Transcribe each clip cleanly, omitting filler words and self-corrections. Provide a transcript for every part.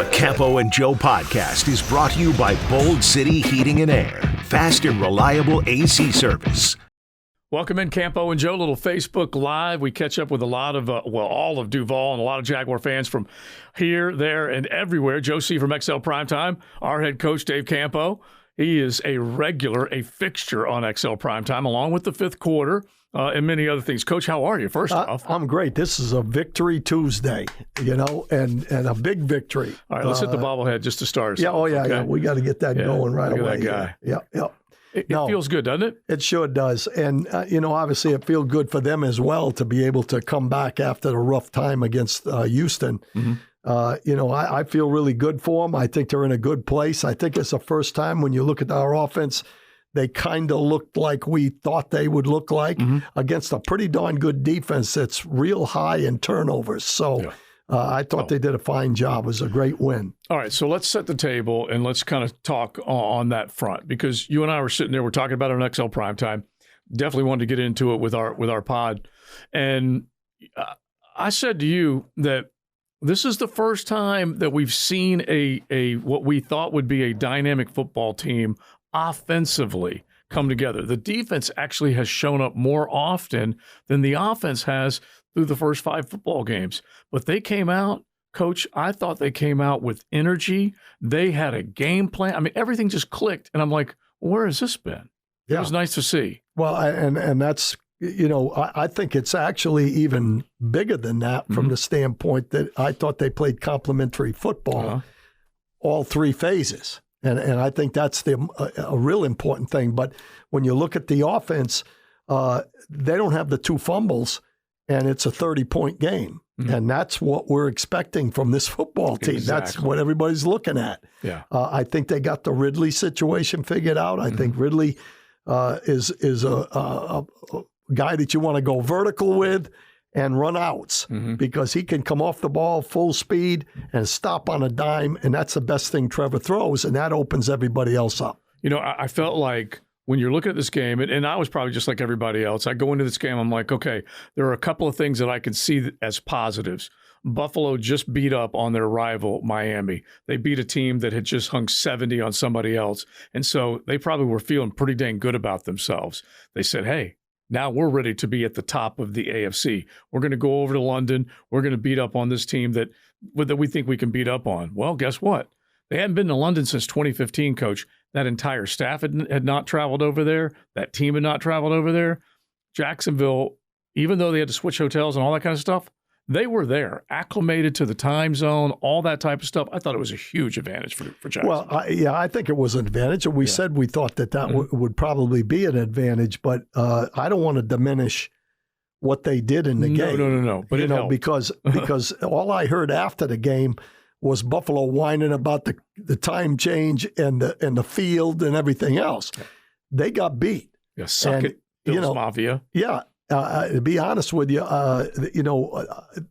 The Campo and Joe podcast is brought to you by Bold City Heating and Air. Fast and reliable AC service. Welcome in, Campo and Joe, little Facebook Live. We catch up with a lot of, all of Duval and a lot of Jaguar fans from here, there, and everywhere. Joe C. from XL Primetime, our head coach, Dave Campo. He is a regular, a fixture on XL Primetime, along with the fifth quarter and many other things. Coach, how are you, first off? I'm great. This is a victory Tuesday, and a big victory. All right, let's hit the bobblehead just to start us. Yeah. We got to get that going right away. Look at that guy. Yeah. It feels good, doesn't it? It sure does. And, obviously it feels good for them as well to be able to come back after the rough time against Houston. Mm-hmm. I feel really good for them. I think they're in a good place. I think it's the first time when you look at our offense, they kind of looked like we thought they would look like against a pretty darn good defense that's real high in turnovers. So I thought they did a fine job. It was a great win. All right, so let's set the table and let's kind of talk on that front, because you and I were sitting there, we're talking about it on XL Primetime. Definitely wanted to get into it with our pod. And I said to you that this is the first time that we've seen a what we thought would be a dynamic football team offensively come together. The defense actually has shown up more often than the offense has through the first 5 football games. But they came out, Coach, I thought they came out with energy. They had a game plan. I mean, everything just clicked. And I'm like, where has this been? It was nice to see. Well, and that's, I think it's actually even bigger than that from the standpoint that I thought they played complementary football all 3 phases. And I think that's a real important thing. But when you look at the offense, they don't have the 2 fumbles, and it's a 30-point game. Mm-hmm. And that's what we're expecting from this football team. Exactly. That's what everybody's looking at. Yeah. I think they got the Ridley situation figured out. I think Ridley is a guy that you want to go vertical with and run outs because he can come off the ball full speed and stop on a dime, and that's the best thing Trevor throws, and that opens everybody else up. I felt like when you're looking at this game, and I was probably just like everybody else, I go into this game, I'm like, okay, there are a couple of things that I can see as positives. Buffalo just beat up on their rival, Miami. They beat a team that had just hung 70 on somebody else, and so they probably were feeling pretty dang good about themselves. They said, hey, now we're ready to be at the top of the AFC. We're going to go over to London. We're going to beat up on this team that we think we can beat up on. Well, guess what? They hadn't been to London since 2015, Coach. That entire staff had not traveled over there. That team had not traveled over there. Jacksonville, even though they had to switch hotels and all that kind of stuff, they were there, acclimated to the time zone, all that type of stuff. I thought it was a huge advantage for Jacksonville. Well, I think it was an advantage. And we said we thought that would probably be an advantage, but I don't want to diminish what they did in the game. No. But it helped. Because all I heard after the game was Buffalo whining about the time change and the field and everything else. They got beat. Yeah, suck it, Bills Mafia. Yeah. To be honest with you, the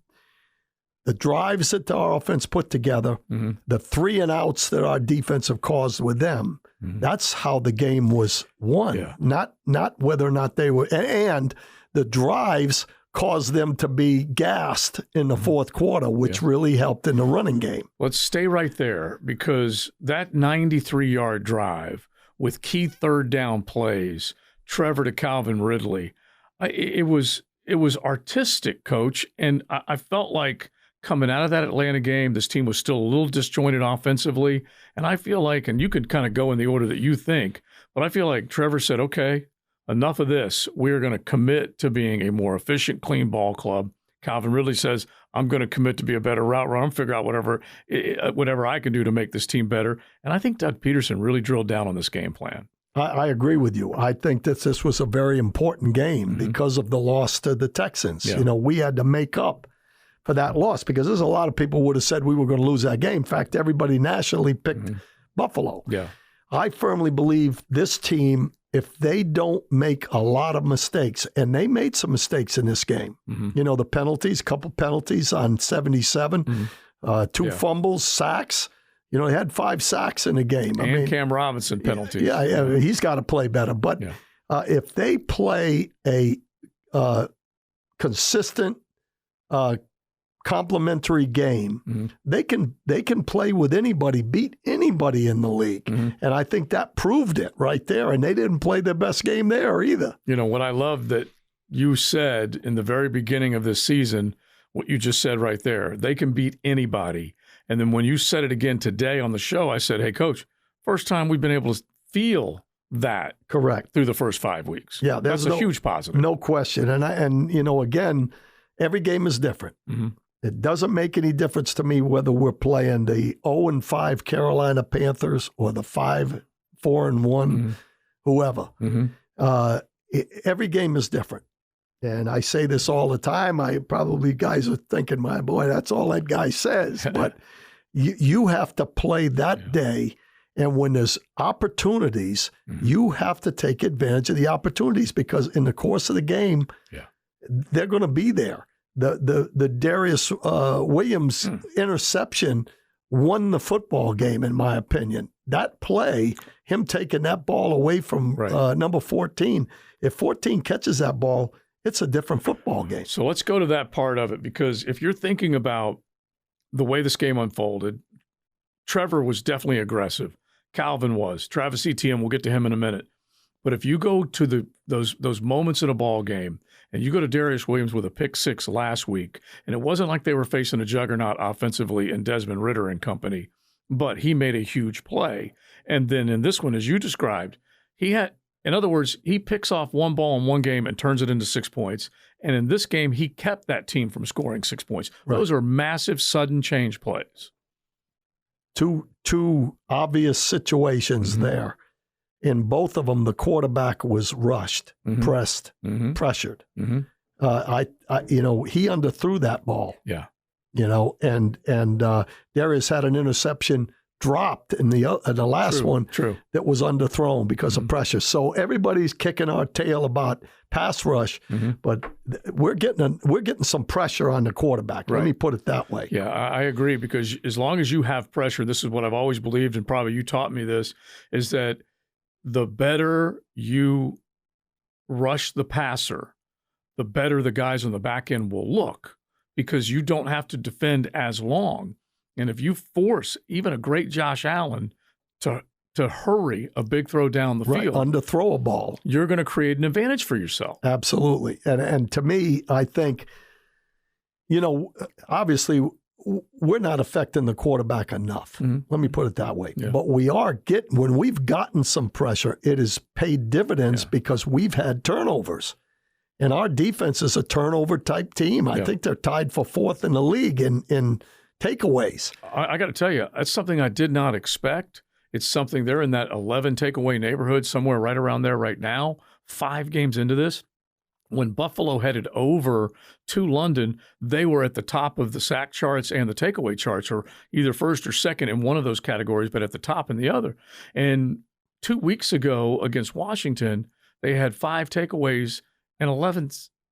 drives that our offense put together, the 3 and outs that our defense have caused with them, that's how the game was won. Yeah. Not whether or not they were, and the drives caused them to be gassed in the fourth quarter, which really helped in the running game. Let's stay right there, because that 93-yard drive with key third down plays, Trevor to Calvin Ridley, it was artistic, Coach, and I felt like coming out of that Atlanta game, this team was still a little disjointed offensively, and I feel like, and you could kind of go in the order that you think, but I feel like Trevor said, okay, enough of this. We're going to commit to being a more efficient, clean ball club. Calvin Ridley says, I'm going to commit to be a better route runner. I'm figure out whatever I can do to make this team better, and I think Doug Peterson really drilled down on this game plan. I agree with you. I think that this was a very important game because of the loss to the Texans. Yeah. We had to make up for that loss because there's a lot of people would have said we were going to lose that game. In fact, everybody nationally picked Buffalo. Yeah. I firmly believe this team, if they don't make a lot of mistakes, and they made some mistakes in this game, the penalties, couple penalties on 77, 2 fumbles, sacks. They had 5 sacks in the game. And Cam Robinson penalties. Yeah, he's got to play better. But if they play a consistent complementary game, they can play with anybody, beat anybody in the league. And I think that proved it right there. And they didn't play their best game there either. You know, what I love that you said in the very beginning of this season, what you just said right there, they can beat anybody. And then when you said it again today on the show, I said, hey, Coach, first time we've been able to feel that. Correct. Through the first 5 weeks. Yeah, that's a huge positive. No question. And you know, again, every game is different. It doesn't make any difference to me whether we're playing the 0-5 Carolina Panthers or the 5-4-1 whoever. Every game is different. And I say this all the time. Guys are thinking, my boy, that's all that guy says. But you have to play that day. And when there's opportunities, you have to take advantage of the opportunities, because in the course of the game, they're going to be there. The Darius Williams interception won the football game, in my opinion. That play, him taking that ball away from number 14, if 14 catches that ball, it's a different football game. So let's go to that part of it, because if you're thinking about the way this game unfolded, Trevor was definitely aggressive. Calvin was. Travis Etienne, we'll get to him in a minute. But if you go to those moments in a ball game, and you go to Darius Williams with a pick six last week, and it wasn't like they were facing a juggernaut offensively in Desmond Ridder and company, but he made a huge play. And then in this one, as you described, in other words, he picks off one ball in one game and turns it into 6 points. And in this game, he kept that team from scoring 6 points. Those are massive, sudden change plays. Two obvious situations there. In both of them, the quarterback was rushed, pressed, pressured. He underthrew that ball. Yeah. And Darius had an interception dropped in the last one that was underthrown because of pressure. So everybody's kicking our tail about pass rush, but we're getting some pressure on the quarterback. Let me put it that way. Yeah, I agree, because as long as you have pressure, this is what I've always believed, and probably you taught me this, is that the better you rush the passer, the better the guys on the back end will look, because you don't have to defend as long. And if you force even a great Josh Allen to hurry a big throw down the field, underthrow a ball, you're going to create an advantage for yourself. Absolutely. And to me, I think, obviously we're not affecting the quarterback enough. Let me put it that way. Yeah. But we are when we've gotten some pressure, it has paid dividends because we've had turnovers. And our defense is a turnover type team. I think they're tied for fourth in the league in takeaways. I got to tell you, that's something I did not expect. It's something they're in that 11 takeaway neighborhood, somewhere right around there right now, 5 games into this. When Buffalo headed over to London, they were at the top of the sack charts and the takeaway charts, or either first or second in one of those categories, but at the top in the other. And 2 weeks ago against Washington, they had 5 takeaways and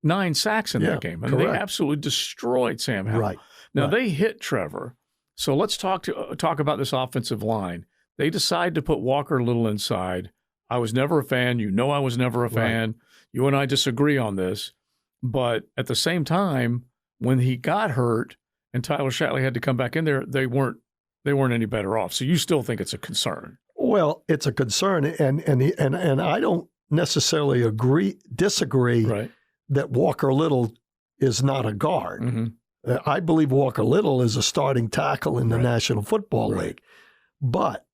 9 sacks in that game. I mean, they absolutely destroyed Sam Howell. Right. Now, they hit Trevor. So let's talk about this offensive line. They decide to put Walker Little inside. I was never a fan. I was never a fan. You and I disagree on this. But at the same time, when he got hurt and Tyler Shatley had to come back in there, they weren't any better off. So you still think it's a concern? Well, it's a concern, and I don't necessarily disagree that Walker Little is not a guard. I believe Walker Little is a starting tackle in the National Football League. But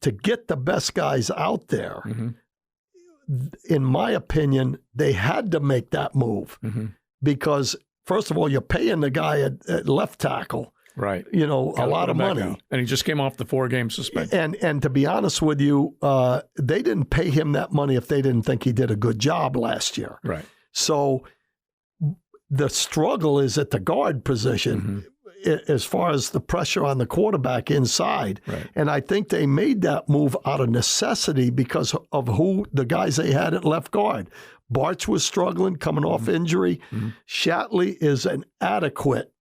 to get the best guys out there, in my opinion, they had to make that move because, first of all, you're paying the guy at left tackle, a lot of money. And he just came off the 4-game suspension. And to be honest with you, they didn't pay him that money if they didn't think he did a good job last year. Right. So the struggle is at the guard position as far as the pressure on the quarterback inside. Right. And I think they made that move out of necessity because of who the guys they had at left guard. Barch was struggling, coming off injury. Shatley is an adequate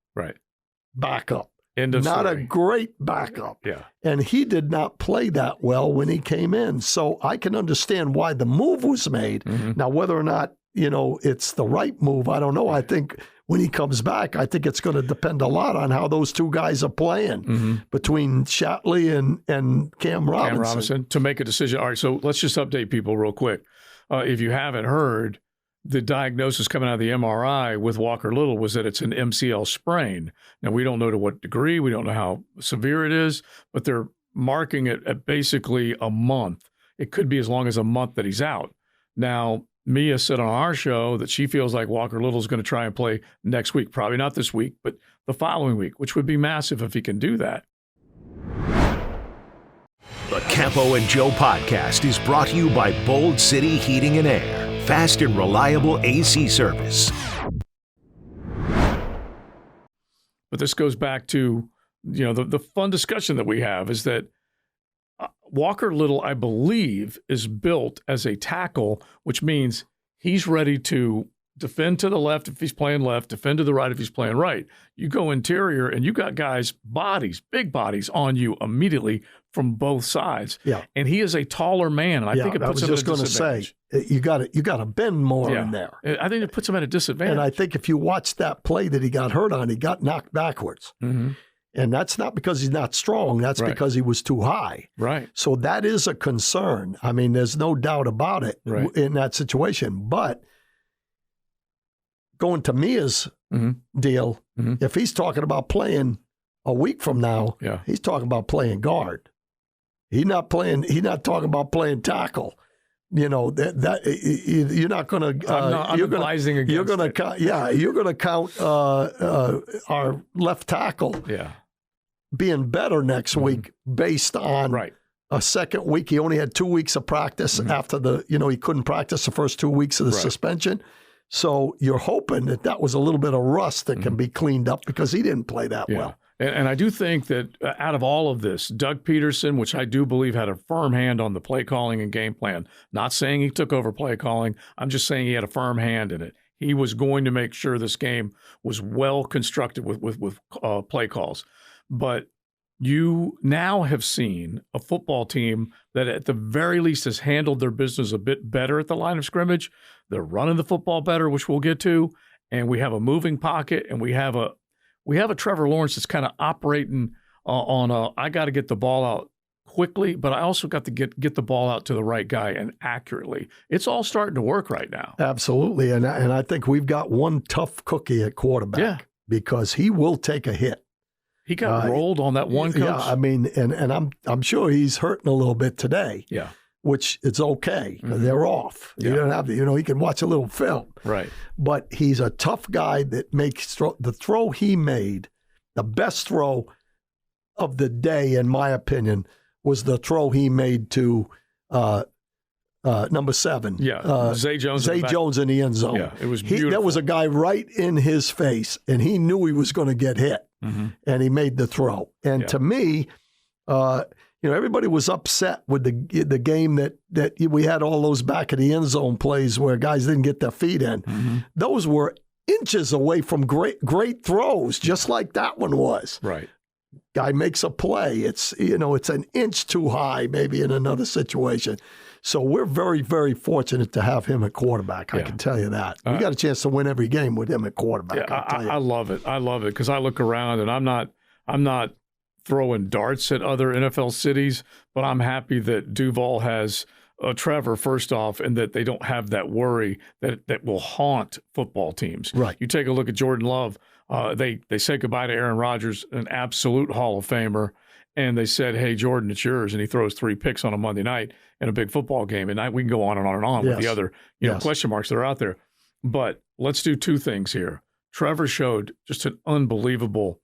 backup. Not a great backup. Yeah. And he did not play that well when he came in. So I can understand why the move was made. Now, whether or not it's the right move. I don't know. I think when he comes back, I think it's going to depend a lot on how those two guys are playing between Shatley and Cam Robinson to make a decision. All right, so let's just update people real quick. If you haven't heard, the diagnosis coming out of the MRI with Walker Little was that it's an MCL sprain. Now, we don't know to what degree. We don't know how severe it is, but they're marking it at basically a month. It could be as long as a month that he's out. Now, Mia said on our show that she feels like Walker Little is going to try and play next week. Probably not this week, but the following week, which would be massive if he can do that. The Campo and Joe podcast is brought to you by Bold City Heating and Air. Fast and reliable AC service. But this goes back to, the fun discussion that we have is that Walker Little, I believe, is built as a tackle, which means he's ready to defend to the left if he's playing left, defend to the right if he's playing right. You go interior and you got guys, big bodies on you immediately from both sides. Yeah. And he is a taller man. And I think it puts him at a disadvantage. I was just going to say, you got to bend more in there. I think it puts him at a disadvantage. And I think if you watch that play that he got hurt on, he got knocked backwards. Mm-hmm. And that's not because he's not strong. That's because he was too high. Right. So that is a concern. I mean, there's no doubt about it in that situation. But going to Mia's deal, if he's talking about playing a week from now, he's talking about playing guard. He's not talking about playing tackle. You're not going to. I'm advising against. You're going to count. Yeah, you're going to count our left tackle. Yeah. Being better next week based on a second week. He only had 2 weeks of practice after he couldn't practice the first 2 weeks of the suspension. So you're hoping that was a little bit of rust that can be cleaned up because he didn't play that well. And I do think that out of all of this, Doug Peterson, which I do believe had a firm hand on the play calling and game plan, not saying he took over play calling, I'm just saying he had a firm hand in it. He was going to make sure this game was well constructed with play calls. But you now have seen a football team that at the very least has handled their business a bit better at the line of scrimmage. They're running the football better, which we'll get to, and we have a moving pocket, and we have a Trevor Lawrence that's kind of operating on I got to get the ball out quickly, but I also got to get the ball out to the right guy and accurately. It's all starting to work right now. Absolutely, and I think we've got one tough cookie at quarterback because he will take a hit. He got rolled on that one coach. Yeah, I mean, and I'm sure he's hurting a little bit today. Yeah. Which it's okay because they're off. You don't have to, he can watch a little film. Right. But he's a tough guy that makes the throw he made, the best throw of the day, in my opinion, was the throw he made to number 7. Yeah, Zay Jones in the end zone. Yeah, it was beautiful. There was a guy right in his face, and he knew he was going to get hit, and he made the throw. And to me, everybody was upset with the game that we had all those back of the end zone plays where guys didn't get their feet in. Those were inches away from great throws, just like that one was. Right. Guy makes a play. It's an inch too high maybe in another situation. So we're very, very fortunate to have him at quarterback. I can tell you that. We got a chance to win every game with him at quarterback. I love it. I love it because I look around and I'm not throwing darts at other NFL cities, but I'm happy that Duval has Trevor first off, and that they don't have that worry that will haunt football teams. Right. You take a look at Jordan Love. They say goodbye to Aaron Rodgers, an absolute Hall of Famer, and they said, "Hey, Jordan, it's yours." And he throws 3 picks on a Monday night in a big football game. And we can go on and on and on with the other question marks that are out there. But let's do 2 things here. Trevor showed just an unbelievable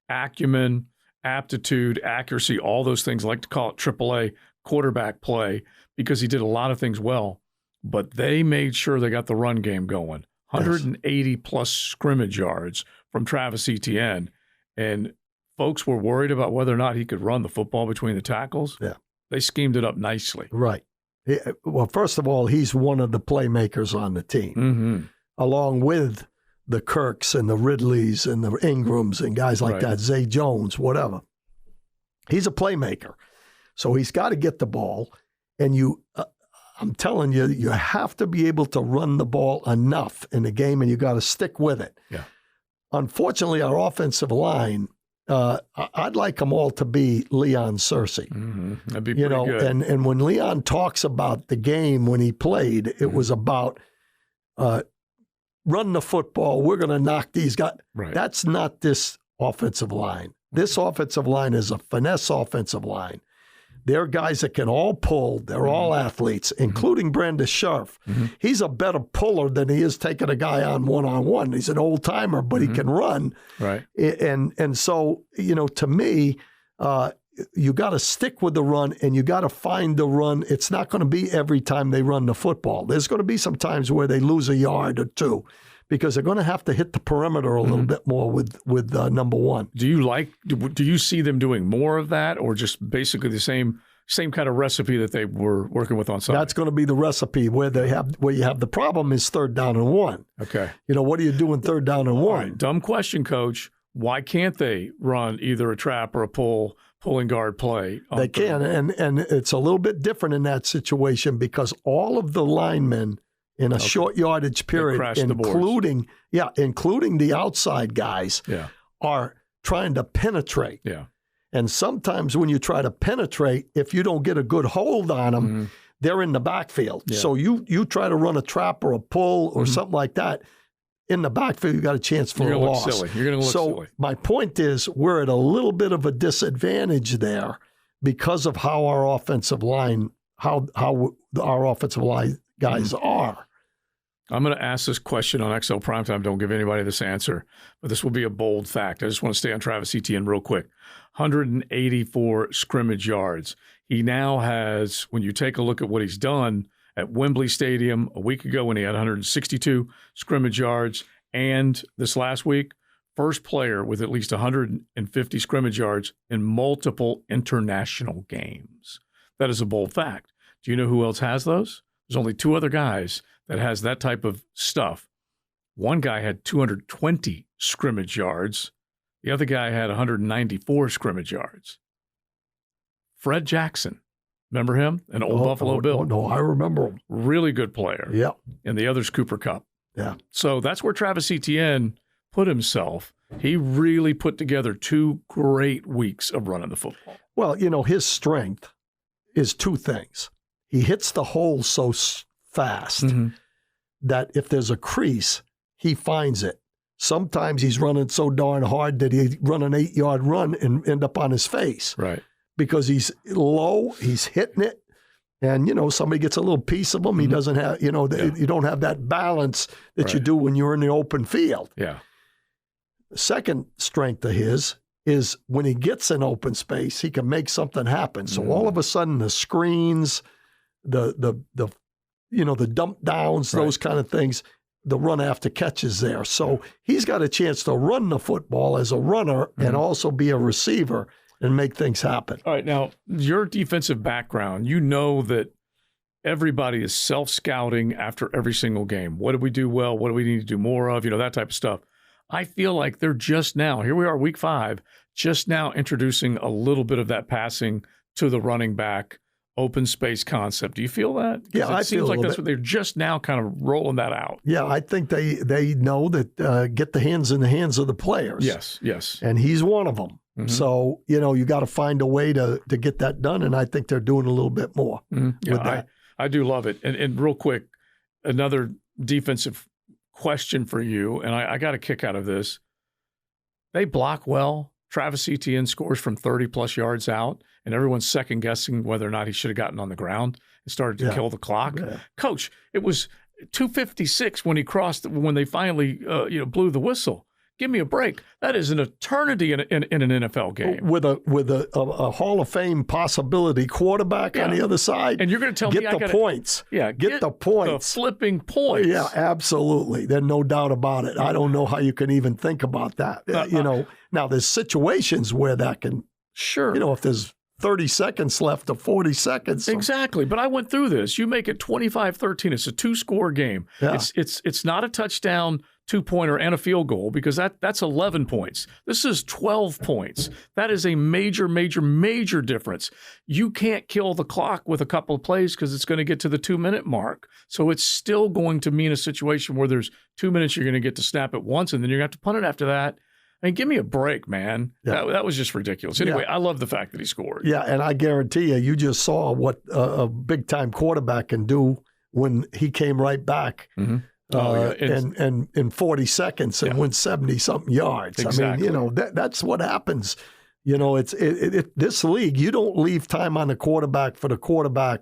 acumen, aptitude, accuracy, all those things. I like to call it AAA quarterback play because he did a lot of things well. But they made sure they got the run game going. 180 plus scrimmage yards from Travis Etienne. And folks were worried about whether or not he could run the football between the tackles. Yeah. They schemed it up nicely. Right. Well, first of all, he's one of the playmakers on the team, along with the Kirks and the Ridleys and the Ingrams and guys like that, Zay Jones, whatever. He's a playmaker. So he's got to get the ball. And I'm telling you, you have to be able to run the ball enough in the game, and you got to stick with it. Yeah. Unfortunately, our offensive line, I'd like them all to be Leon Searcy. Mm-hmm. That'd be pretty good. And when Leon talks about the game when he played, it was about run the football. We're going to knock these guys. Right. That's not this offensive line. This offensive line is a finesse offensive line. They're guys that can all pull. They're all athletes, including Brandon Scherf. He's a better puller than he is taking a guy on one-on-one. He's an old-timer, but he can run. Right. And so, to me, you got to stick with the run, and you got to find the run. It's not going to be every time they run the football. There's going to be some times where they lose a yard or two because they're going to have to hit the perimeter a little bit more with number one. Do you see them doing more of that, or just basically the same kind of recipe that they were working with on Sunday? That's going to be the recipe where you have the problem is 3rd down and 1. Okay. What do you do in 3rd down and 1? All right, dumb question, Coach. Why can't they run either a trap or a pulling guard play? They can, and it's a little bit different in that situation because all of the linemen in a short yardage period, including the outside guys, are trying to penetrate. Yeah. And sometimes when you try to penetrate, if you don't get a good hold on them, they're in the backfield. Yeah. So you try to run a trap or a pull or something like that, in the backfield, you got a chance for a loss. You're going to look silly. So my point is we're at a little bit of a disadvantage there because of how our offensive line guys are. I'm going to ask this question on XL Primetime. Don't give anybody this answer, but this will be a bold fact. I just want to stay on Travis Etienne real quick. 184 scrimmage yards. He now has, when you take a look at what he's done at Wembley Stadium a week ago when he had 162 scrimmage yards, and this last week, first player with at least 150 scrimmage yards in multiple international games. That is a bold fact. Do you know who else has those? There's only 2 other guys that has that type of stuff. One guy had 220 scrimmage yards. The other guy had 194 scrimmage yards. Fred Jackson. Remember him? An old Buffalo Bill. No, I remember him. Really good player. Yeah. And the other's Cooper Kupp. Yeah. So that's where Travis Etienne put himself. He really put together 2 great weeks of running the football. Well, his strength is 2 things. He hits the hole so fast that if there's a crease, he finds it. Sometimes he's running so darn hard that he run an 8-yard run and end up on his face. Right. Because he's low, he's hitting it, and, somebody gets a little piece of him. He doesn't have, you don't have that balance that you do when you're in the open field. Yeah. The second strength of his is when he gets in open space, he can make something happen. So all of a sudden the screens, the dump downs, those kind of things, the run after catch is there. So he's got a chance to run the football as a runner and also be a receiver and make things happen. All right. Now, your defensive background, you know that everybody is self-scouting after every single game. What did we do well? What do we need to do more of? That type of stuff. I feel like they're just now, here we are, week 5, just now introducing a little bit of that passing to the running back, open space concept. Do you feel that? Yeah, I feel like that's what they're just now kind of rolling that out. Yeah, I think they know that get the hands in the hands of the players. Yes. And he's one of them. So, you got to find a way to get that done, and I think they're doing a little bit more with that. I do love it. And real quick, another defensive question for you, and I got a kick out of this. They block well. Travis Etienne scores from 30-plus yards out, and everyone's second-guessing whether or not he should have gotten on the ground and started to kill the clock. Yeah. Coach, it was 2:56 when they finally blew the whistle. Give me a break. That is an eternity in an NFL game. With a Hall of Fame possibility quarterback on the other side. And you're going to tell me I got points. Yeah, get the points. The flipping points. Yeah, absolutely. There's no doubt about it. I don't know how you can even think about that. Now there's situations where that can. Sure. If there's 30 seconds left or 40 seconds. Exactly. But I went through this. You make it 25-13. It's a 2-score game. Yeah. It's not a touchdown 2-pointer and a field goal, because that's 11 points. This is 12 points. That is a major, major, major difference. You can't kill the clock with a couple of plays because it's going to get to the 2-minute mark. So it's still going to mean a situation where there's 2 minutes you're going to get to snap it once, and then you're going to have to punt it after that. I mean, give me a break, man. Yeah. That was just ridiculous. Anyway, I love the fact that he scored. Yeah, and I guarantee you just saw what a big-time quarterback can do when he came right back. Mm-hmm. And in 40 seconds and win 70-something yards. Exactly. I mean, that's what happens. It's this league, you don't leave time on the quarterback for the quarterback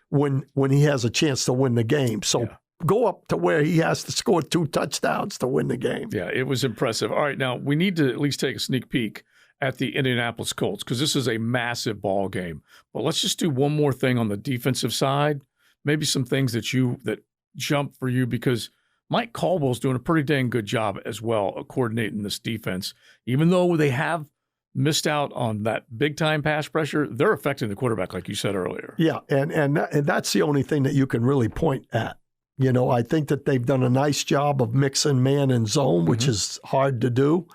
when he has a chance to win the game. So go up to where he has to score 2 touchdowns to win the game. Yeah, it was impressive. All right, now we need to at least take a sneak peek at the Indianapolis Colts because this is a massive ball game. But let's just do one more thing on the defensive side. Maybe some things that jump for you, because Mike Caldwell's doing a pretty dang good job as well of coordinating this defense. Even though they have missed out on that big-time pass pressure, they're affecting the quarterback, like you said earlier. Yeah, and that's the only thing that you can really point at. I think that they've done a nice job of mixing man and zone, which is hard to do.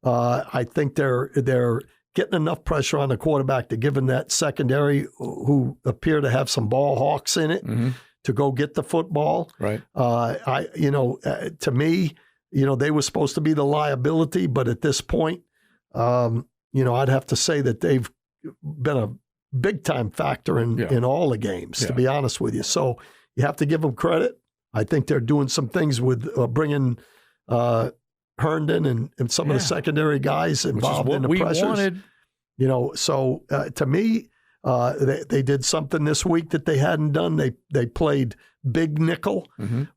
I think they're getting enough pressure on the quarterback to give him that secondary who appear to have some ball hawks in it. To go get the football. Right. To me, they were supposed to be the liability, but at this point, I'd have to say that they've been a big time factor in all the games, to be honest with you. So you have to give them credit. I think they're doing some things with bringing Herndon and some of the secondary guys involved in the pressures. Wanted. So to me, they did something this week that they hadn't done. They played big nickel,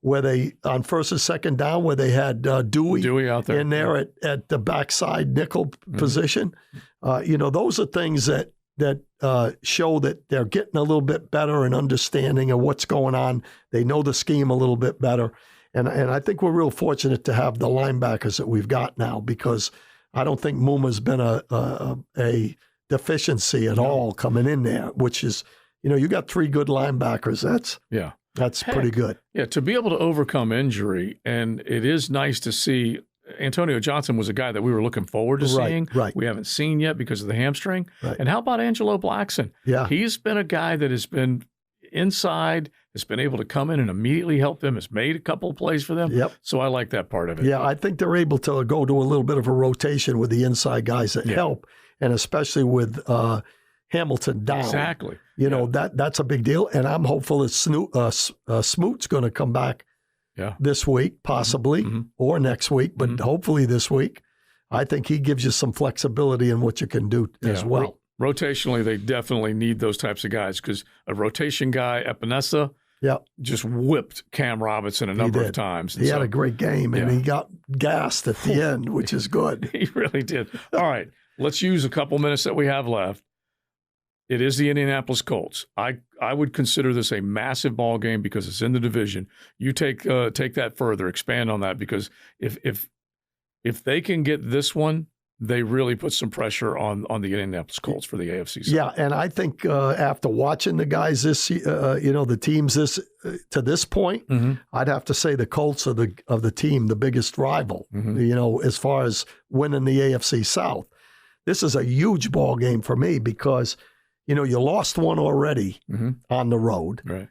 where they on first and second down, where they had Dewey out there in there at the backside nickel position. Those are things that show that they're getting a little bit better and understanding of what's going on. They know the scheme a little bit better, and I think we're real fortunate to have the linebackers that we've got now, because I don't think Muma's been a deficiency at all coming in there, which is, you got 3 good linebackers. That's pretty good. Yeah, to be able to overcome injury, and it is nice to see. Antonio Johnson was a guy that we were looking forward to seeing. Right. We haven't seen yet because of the hamstring. Right. And how about Angelo Blackson? Yeah. He's been a guy that has been inside, has been able to come in and immediately help them, has made a couple of plays for them. Yep. So I like that part of it. Yeah, I think they're able to go to a little bit of a rotation with the inside guys that help, and especially with Hamilton down. Exactly. That's a big deal, and I'm hopeful that Smoot's going to come back this week, possibly, or next week, but hopefully this week. I think he gives you some flexibility in what you can do as well. Rotationally, they definitely need those types of guys, because a rotation guy, Epinesa, just whipped Cam Robinson a number of times. He had a great game, and he got gassed at the end, which is good. He really did. All right, let's use a couple minutes that we have left. It is the Indianapolis Colts. I would consider this a massive ball game because it's in the division. You take that further, expand on that, because if they can get this one, they really put some pressure on the Indianapolis Colts for the AFC South. Yeah, and I think after watching the guys the teams to this point, I'd have to say the Colts are of the team, the biggest rival. As far as winning the AFC South, this is a huge ball game for me because you lost one already on the road. Right.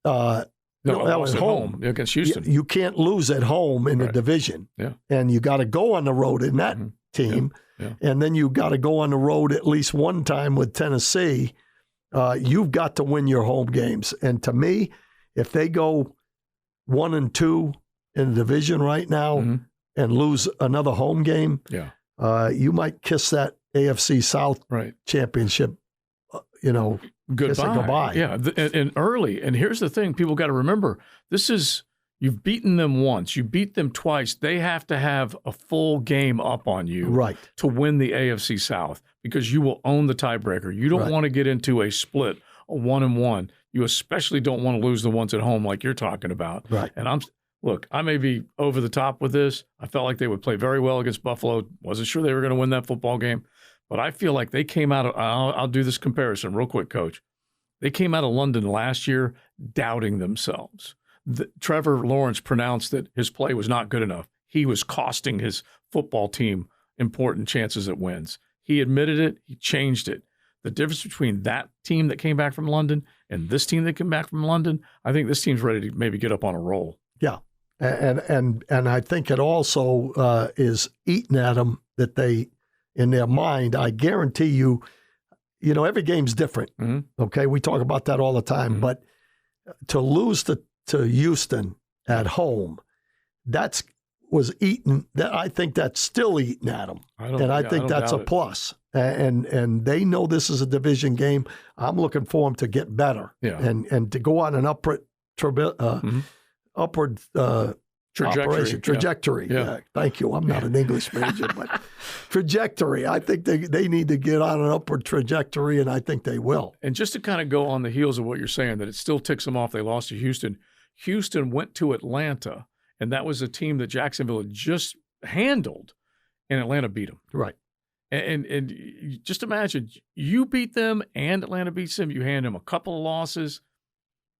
That was home against Houston. You can't lose at home in the division. Yeah. And you got to go on the road in that team. Yeah. And then you got to go on the road at least one time with Tennessee. You've got to win your home games. And to me, if they go 1-2 in the division right now and lose another home game, you might kiss that AFC South championship, goodbye. Yeah, and early. And here's the thing, people got to remember, you've beaten them once, you beat them twice. They have to have a full game up on you to win the AFC South, because you will own the tiebreaker. You don't want to get into a split, a 1-1. You especially don't want to lose the ones at home like you're talking about. Right. And look, I may be over the top with this. I felt like they would play very well against Buffalo. Wasn't sure they were going to win that football game. But I feel like they came out of, I'll do this comparison real quick, Coach. They came out of London last year doubting themselves. Trevor Lawrence pronounced that his play was not good enough. he was costing his football team important chances at wins. He admitted it. He changed it. The difference between that team that came back from London and this team that came back from London, I think this team's ready to maybe get up on a roll. Yeah, and I think it also is eating at them that they, in their mind, I guarantee you, every game's different. Mm-hmm. Okay, we talk about that all the time, mm-hmm. but to lose to Houston at home, was eating. I think that's still eating at them, I think that's a plus. And they know this is a division game. I'm looking for them to get better, and to go on an upward trajectory. Yeah. Thank you. I'm not an English major, but trajectory. I think they need to get on an upward trajectory, and I think they will. And just to kind of go on the heels of what you're saying, that it still ticks them off. They lost to Houston. Houston went to Atlanta, and that was a team that Jacksonville had just handled, and Atlanta beat them. Right. And just imagine, you beat them and Atlanta beats them. You hand them a couple of losses.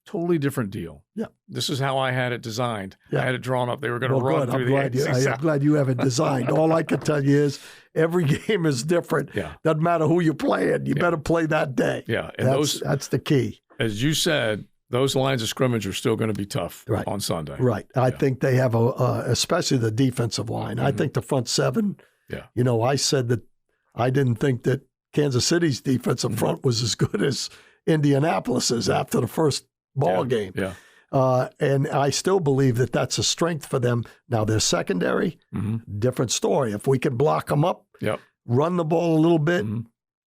Totally different deal. Yeah. This is how I had it designed. Yeah. I had it drawn up. They were going to run good. through the AFC South. I'm glad you have it designed. All I can tell you is every game is different. Yeah. Doesn't matter who you're playing. You better play that day. Yeah. And that's the key. As you said, those lines of scrimmage are still going to be tough on Sunday. Right. I think they have especially the defensive line. Mm-hmm. I think the front seven. Yeah. I said that I didn't think that Kansas City's defensive mm-hmm. front was as good as Indianapolis's after the first ball game. Yeah. And I still believe that that's a strength for them. Now, their secondary, mm-hmm. different story. If we can block them up, run the ball a little bit, mm-hmm.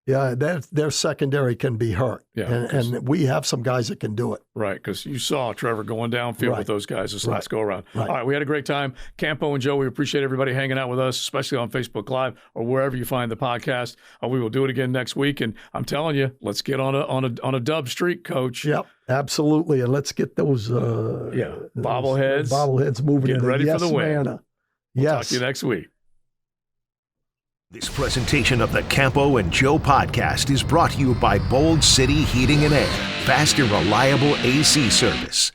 Their secondary can be hurt. Yeah, and we have some guys that can do it. Right, because you saw Trevor going downfield with those guys this last go-around. Right. All right, we had a great time. Campo and Joe, we appreciate everybody hanging out with us, especially on Facebook Live or wherever you find the podcast. We will do it again next week, and I'm telling you, let's get on a dub streak, Coach. Yep, absolutely, and let's get those bobbleheads moving. Get ready for the win. We'll talk to you next week. This presentation of the Campo and Joe podcast is brought to you by Bold City Heating and Air. Fast and reliable AC service.